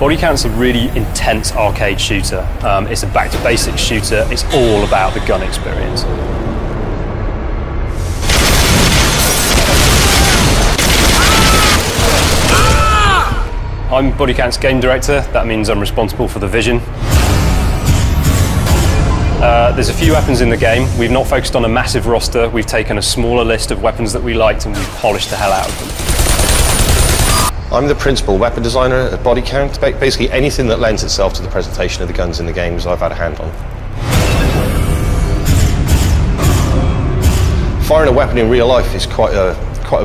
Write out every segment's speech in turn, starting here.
Bodycount's a really intense arcade shooter. It's a back-to-basics shooter. It's all about the gun experience. I'm Bodycount's game director. That means I'm responsible for the vision. There's a few weapons in the game. We've not focused on a massive roster. We've taken a smaller list of weapons that we liked and we've polished the hell out of them. I'm the principal weapon designer at Bodycount. Basically anything that lends itself to the presentation of the guns in the games I've had a hand on. Firing a weapon in real life is quite a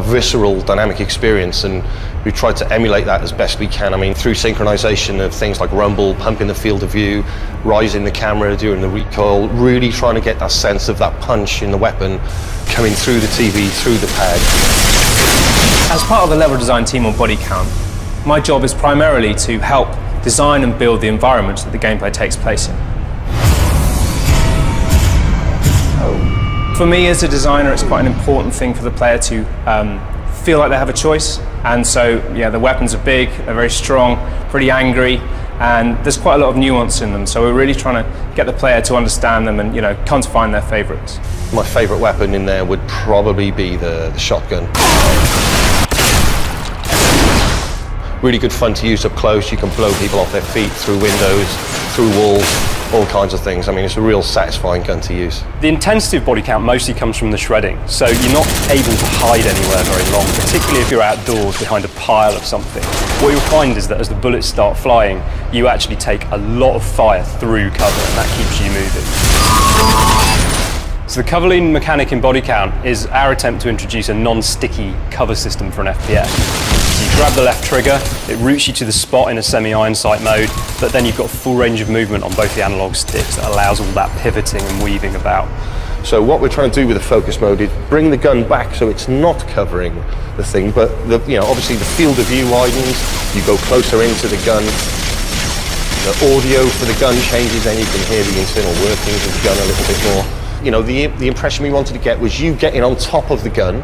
visceral, dynamic experience, and we've tried to emulate that as best we can. I mean, through synchronization of things like rumble, pumping the field of view, rising the camera during the recoil, really trying to get that sense of that punch in the weapon coming through the TV, through the pad. As part of the level design team on Bodycount, my job is primarily to help design and build the environment that the gameplay takes place in. For me as a designer, it's quite an important thing for the player to feel like they have a choice. And so, yeah, the weapons are big, they're very strong, pretty angry, and there's quite a lot of nuance in them. So we're really trying to get the player to understand them and, come to find their favourites. My favourite weapon in there would probably be the shotgun. Really good fun to use up close. You can blow people off their feet, through windows, through walls, all kinds of things. I mean, it's a real satisfying gun to use. The intensity of Bodycount mostly comes from the shredding, so you're not able to hide anywhere very long, particularly if you're outdoors behind a pile of something. What you'll find is that as the bullets start flying, you actually take a lot of fire through cover, and that keeps you moving. So the cover lean mechanic in Bodycount is our attempt to introduce a non-sticky cover system for an FPS. So you grab the left trigger, it routes you to the spot in a semi-iron sight mode, but then you've got full range of movement on both the analog sticks that allows all that pivoting and weaving about. So what we're trying to do with the focus mode is bring the gun back so it's not covering the thing, but obviously the field of view widens, you go closer into the gun, the audio for the gun changes, then you can hear the internal workings of the gun a little bit more. The impression we wanted to get was you getting on top of the gun,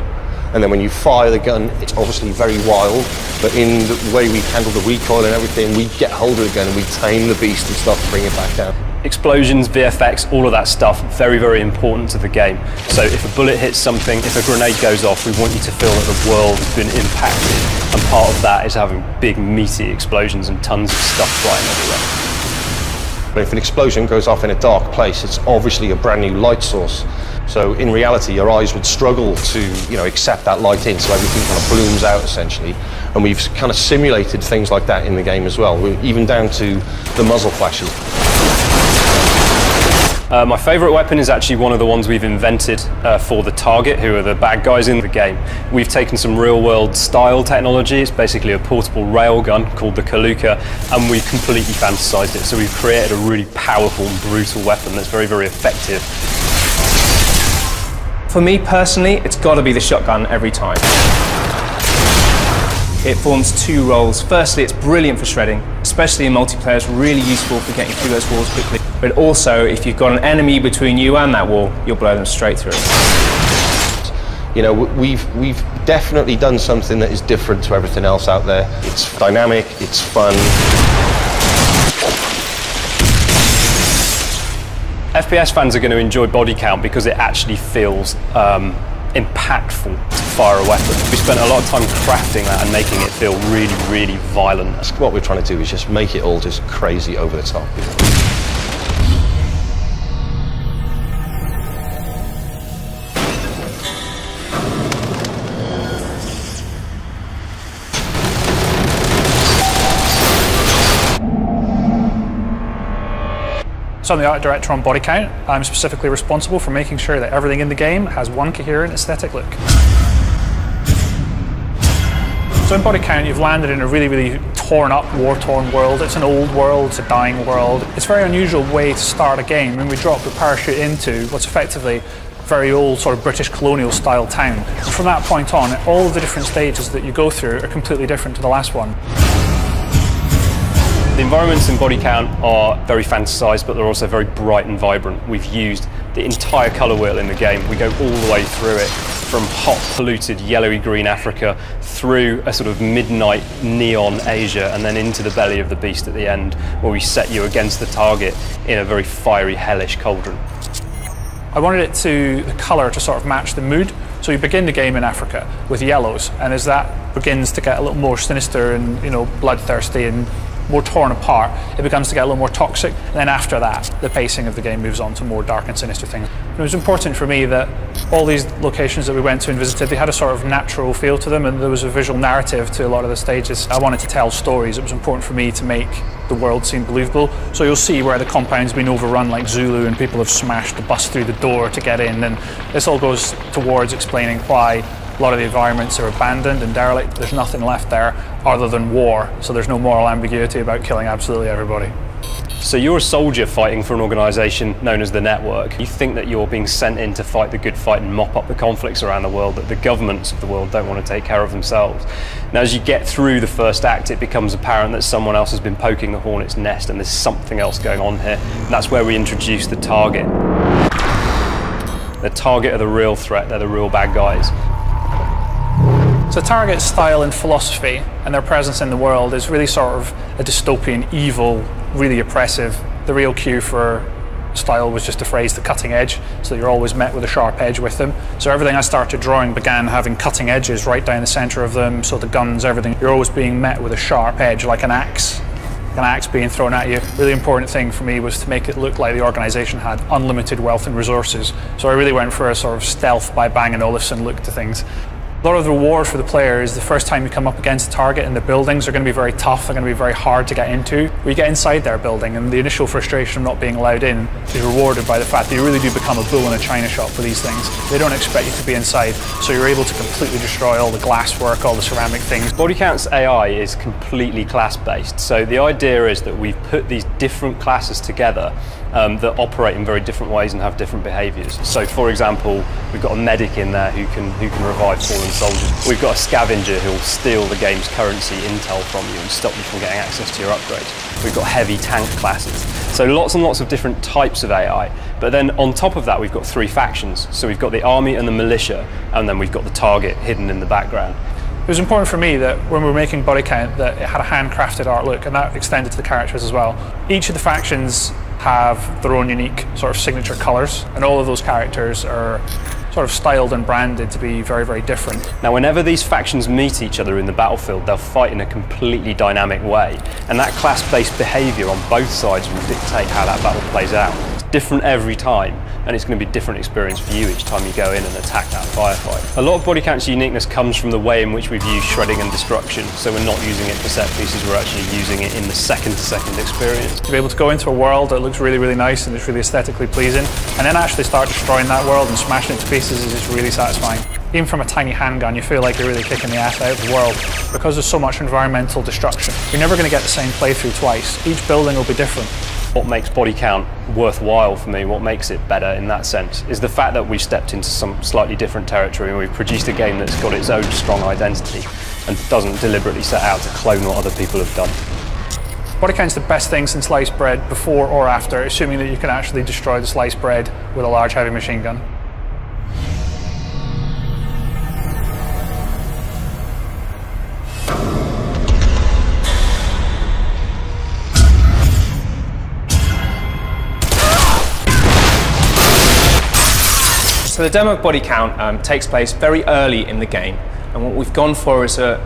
and then when you fire the gun, it's obviously very wild, but in the way we handle the recoil and everything, we get hold of the gun and we tame the beast and start to bring it back down. Explosions, VFX, all of that stuff, very, very important to the game. So if a bullet hits something, if a grenade goes off, we want you to feel that the world has been impacted, and part of that is having big, meaty explosions and tons of stuff flying everywhere. But if an explosion goes off in a dark place, it's obviously a brand new light source. So in reality, your eyes would struggle to, accept that light in, so everything kind of blooms out essentially. And we've kind of simulated things like that in the game as well, even down to the muzzle flashes. My favourite weapon is actually one of the ones we've invented for the target, who are the bad guys in the game. We've taken some real-world style technology. It's basically a portable railgun called the Kaluka, and we've completely fantasised it. So we've created a really powerful and brutal weapon that's very, very effective. For me personally, it's got to be the shotgun every time. It forms two roles. Firstly, it's brilliant for shredding, especially in multiplayer. It's really useful for getting through those walls quickly. But also, if you've got an enemy between you and that wall, you'll blow them straight through. We've definitely done something that is different to everything else out there. It's dynamic, it's fun. FPS fans are going to enjoy Bodycount because it actually feels impactful to fire a weapon. We spent a lot of time crafting that and making it feel really, really violent. What we're trying to do is just make it all just crazy over the top. So I'm the art director on Bodycount. I'm specifically responsible for making sure that everything in the game has one coherent aesthetic look. So in Bodycount, you've landed in a really, really torn up, war-torn world. It's an old world, it's a dying world. It's a very unusual way to start a game, and we drop the parachute into what's effectively a very old sort of British colonial style town. And from that point on, all of the different stages that you go through are completely different to the last one. The environments in Bodycount are very fantasised, but they're also very bright and vibrant. We've used the entire colour wheel in the game. We go all the way through it, from hot, polluted, yellowy green Africa, through a sort of midnight neon Asia, and then into the belly of the beast at the end, where we set you against the target in a very fiery, hellish cauldron. I wanted the colour to sort of match the mood. So you begin the game in Africa with yellows, and as that begins to get a little more sinister and, you know, bloodthirsty and more torn apart, it becomes to get a little more toxic. And then after that, the pacing of the game moves on to more dark and sinister things. And it was important for me that all these locations that we went to and visited, they had a sort of natural feel to them, and there was a visual narrative to a lot of the stages. I wanted to tell stories. It was important for me to make the world seem believable. So you'll see where the compound's been overrun like Zulu, and people have smashed the bus through the door to get in, and this all goes towards explaining why a lot of the environments are abandoned and derelict. There's nothing left there other than war, so there's no moral ambiguity about killing absolutely everybody. So you're a soldier fighting for an organisation known as the Network. You think that you're being sent in to fight the good fight and mop up the conflicts around the world that the governments of the world don't want to take care of themselves. Now, as you get through the first act, it becomes apparent that someone else has been poking the hornet's nest, and there's something else going on here. And that's where we introduce the target. The target are the real threat, they're the real bad guys. So Target's style and philosophy and their presence in the world is really sort of a dystopian, evil, really oppressive. The real cue for style was just a phrase, the cutting edge, so you're always met with a sharp edge with them. So everything I started drawing began having cutting edges right down the centre of them, so the guns, everything, you're always being met with a sharp edge, like an axe being thrown at you. Really important thing for me was to make it look like the organisation had unlimited wealth and resources. So I really went for a sort of stealth by Bang & Olufsen look to things. A lot of the reward for the player is the first time you come up against a target, and the buildings are going to be very tough, they're going to be very hard to get into. We get inside their building, and the initial frustration of not being allowed in is rewarded by the fact that you really do become a bull in a china shop for these things. They don't expect you to be inside, so you're able to completely destroy all the glasswork, all the ceramic things. Bodycount's AI is completely class-based, so the idea is that we've put these different classes together that operate in very different ways and have different behaviours. So, for example, we've got a medic in there who can revive fallen soldiers. We've got a scavenger who will steal the game's currency intel from you and stop you from getting access to your upgrades. We've got heavy tank classes. So lots and lots of different types of AI. But then on top of that, we've got three factions. So we've got the army and the militia, and then we've got the target hidden in the background. It was important for me that when we were making Bodycount that it had a handcrafted art look, and that extended to the characters as well. Each of the factions have their own unique sort of signature colours, and all of those characters are sort of styled and branded to be very, very different. Now, whenever these factions meet each other in the battlefield, they'll fight in a completely dynamic way, and that class-based behaviour on both sides will dictate how that battle plays out. It's different every time, and it's going to be a different experience for you each time you go in and attack that firefight. A lot of Bodycount's uniqueness comes from the way in which we've used shredding and destruction, so we're not using it for set pieces, we're actually using it in the second-to-second experience. To be able to go into a world that looks really, really nice and it's really aesthetically pleasing, and then actually start destroying that world and smashing it to pieces is just really satisfying. Even from a tiny handgun, you feel like you're really kicking the ass out of the world. Because there's so much environmental destruction, you're never going to get the same playthrough twice. Each building will be different. What makes Bodycount worthwhile for me, what makes it better in that sense, is the fact that we've stepped into some slightly different territory and we've produced a game that's got its own strong identity and doesn't deliberately set out to clone what other people have done. Bodycount's the best thing since sliced bread before or after, assuming that you can actually destroy the sliced bread with a large heavy machine gun. So the demo of Bodycount takes place very early in the game, and what we've gone for is a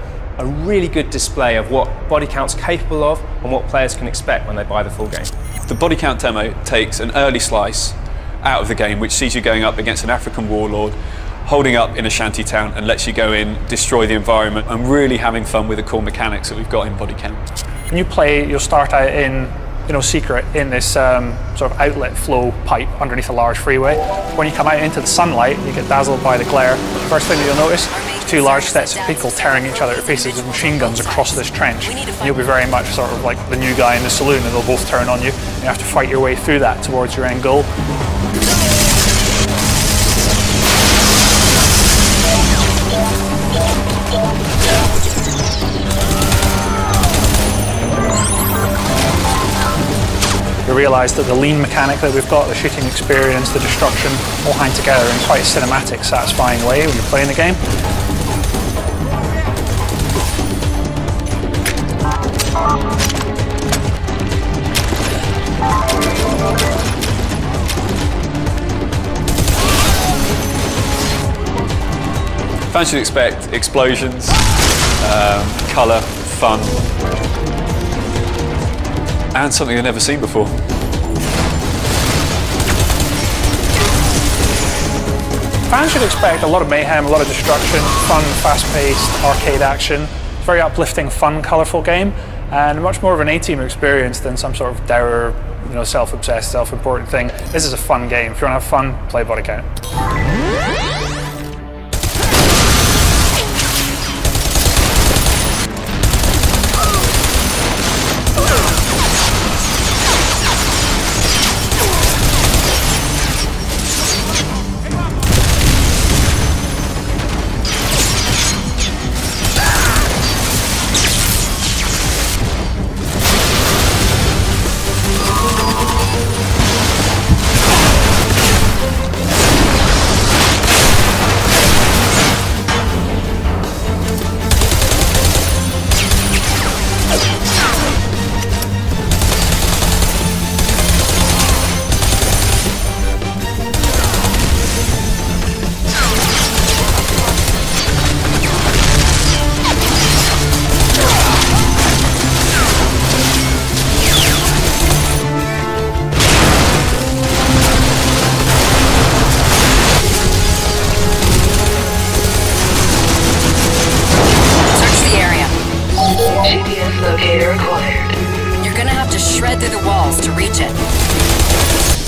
really good display of what Bodycount's capable of and what players can expect when they buy the full game. The Bodycount demo takes an early slice out of the game, which sees you going up against an African warlord, holding up in a shanty town, and lets you go in, destroy the environment, and really having fun with the core mechanics that we've got in Bodycount. When you play, you'll start out in secret in this sort of outlet flow pipe underneath a large freeway. When you come out into the sunlight, you get dazzled by the glare. The first thing that you'll notice is two large sets of people tearing each other to pieces with machine guns across this trench. And you'll be very much sort of like the new guy in the saloon, and they'll both turn on you. And you have to fight your way through that towards your end goal. You're realised that the lean mechanic that we've got, the shooting experience, the destruction, all hang together in quite a cinematic, satisfying way when you're playing the game. Fans should expect explosions, colour, fun, and something they've never seen before. Fans should expect a lot of mayhem, a lot of destruction, fun, fast-paced, arcade action. It's a very uplifting, fun, colourful game, and much more of an A-team experience than some sort of dour, self-obsessed, self-important thing. This is a fun game. If you want to have fun, play Bodycount.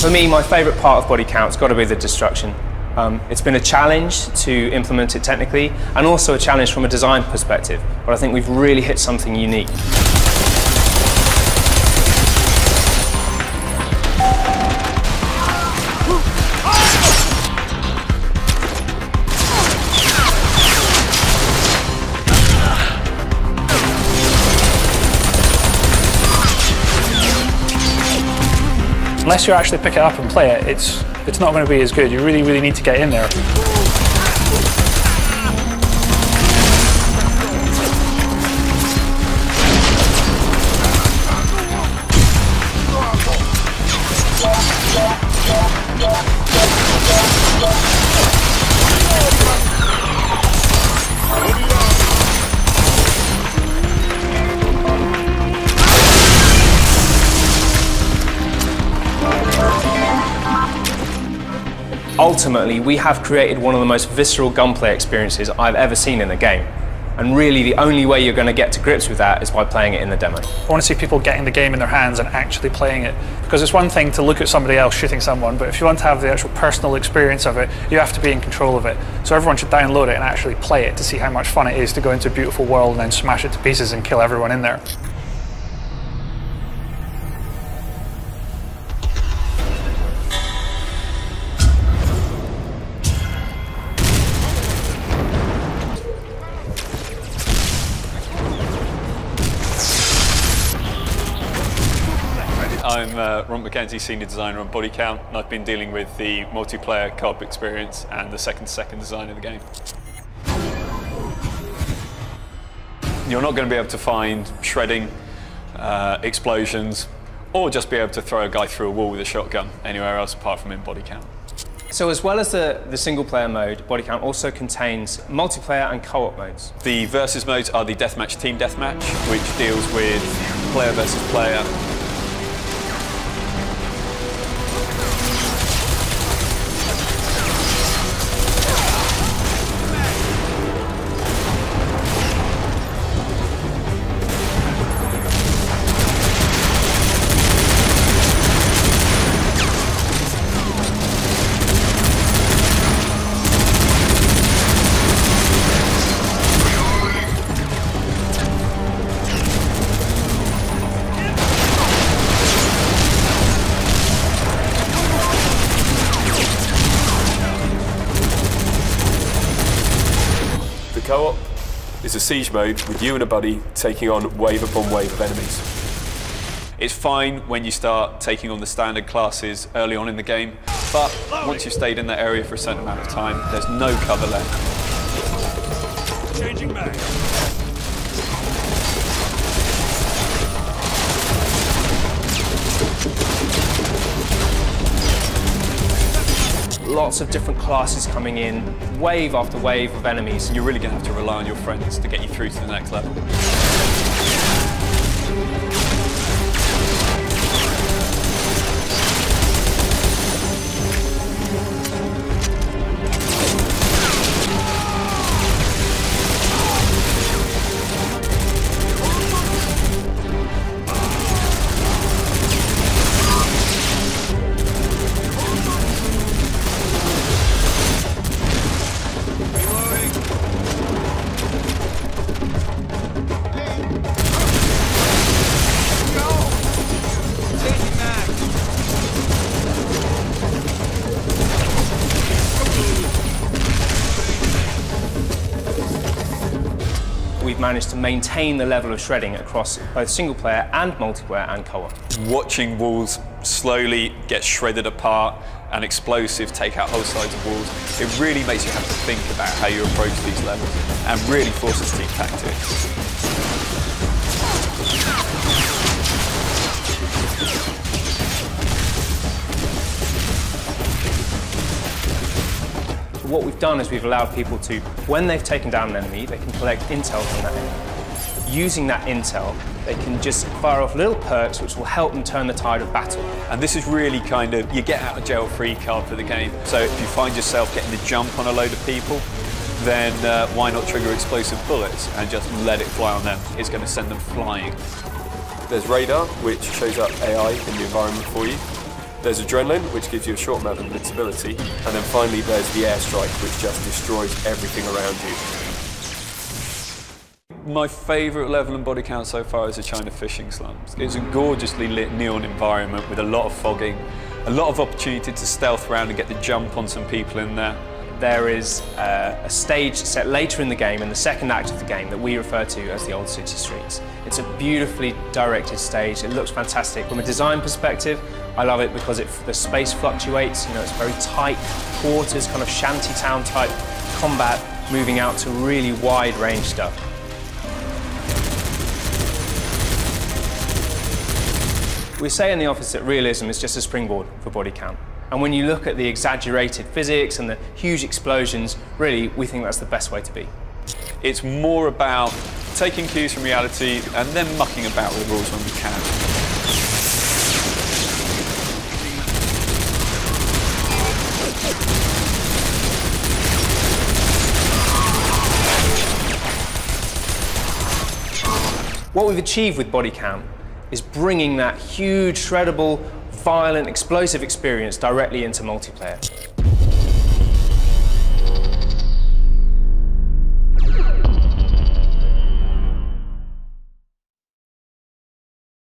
For me, my favourite part of Bodycount's got to be the destruction. It's been a challenge to implement it technically, and also a challenge from a design perspective, but I think we've really hit something unique. Unless you actually pick it up and play it, it's not going to be as good. You really, really need to get in there. Ultimately, we have created one of the most visceral gunplay experiences I've ever seen in a game. And really, the only way you're going to get to grips with that is by playing it in the demo. I want to see people getting the game in their hands and actually playing it. Because it's one thing to look at somebody else shooting someone, but if you want to have the actual personal experience of it, you have to be in control of it. So everyone should download it and actually play it to see how much fun it is to go into a beautiful world and then smash it to pieces and kill everyone in there. I'm Ron McKenzie, Senior Designer on Bodycount, and I've been dealing with the multiplayer co-op experience and the second design of the game. You're not going to be able to find shredding, explosions, or just be able to throw a guy through a wall with a shotgun anywhere else apart from in Bodycount. So as well as the single-player mode, Bodycount also contains multiplayer and co-op modes. The versus modes are the deathmatch, team deathmatch, which deals with player versus player. Co-op is a siege mode with you and a buddy taking on wave upon wave of enemies. It's fine when you start taking on the standard classes early on in the game, but once you've stayed in that area for a certain amount of time, there's no cover left. Changing mag. Lots of different classes coming in, wave after wave of enemies. You're really going to have to rely on your friends to get you through to the next level. We've managed to maintain the level of shredding across both single player and multiplayer and co-op. Watching walls slowly get shredded apart and explosives take out whole sides of walls, it really makes you have to think about how you approach these levels and really forces team tactics. What we've done is we've allowed people to, when they've taken down an enemy, they can collect intel from that enemy. Using that intel, they can just fire off little perks which will help them turn the tide of battle. And this is really kind of, you get out of jail free card for the game. So if you find yourself getting the jump on a load of people, then why not trigger explosive bullets and just let it fly on them? It's going to send them flying. There's radar, which shows up AI in the environment for you. There's adrenaline, which gives you a short amount of invincibility. And then finally there's the airstrike, which just destroys everything around you. My favourite level in Bodycount so far is the China fishing slums. It's a gorgeously lit neon environment with a lot of fogging, a lot of opportunity to stealth around and get the jump on some people in there. There is a stage set later in the game, in the second act of the game, that we refer to as the Old City Streets. It's a beautifully directed stage. It looks fantastic. From a design perspective, I love it because the space fluctuates. You know, it's very tight quarters, kind of shantytown type combat, moving out to really wide range stuff. We say in the office that realism is just a springboard for Bodycount. And when you look at the exaggerated physics and the huge explosions, really, we think that's the best way to be. It's more about taking cues from reality and then mucking about with the rules when we can. What we've achieved with Bodycount is bringing that huge, shreddable, violent, explosive experience directly into multiplayer.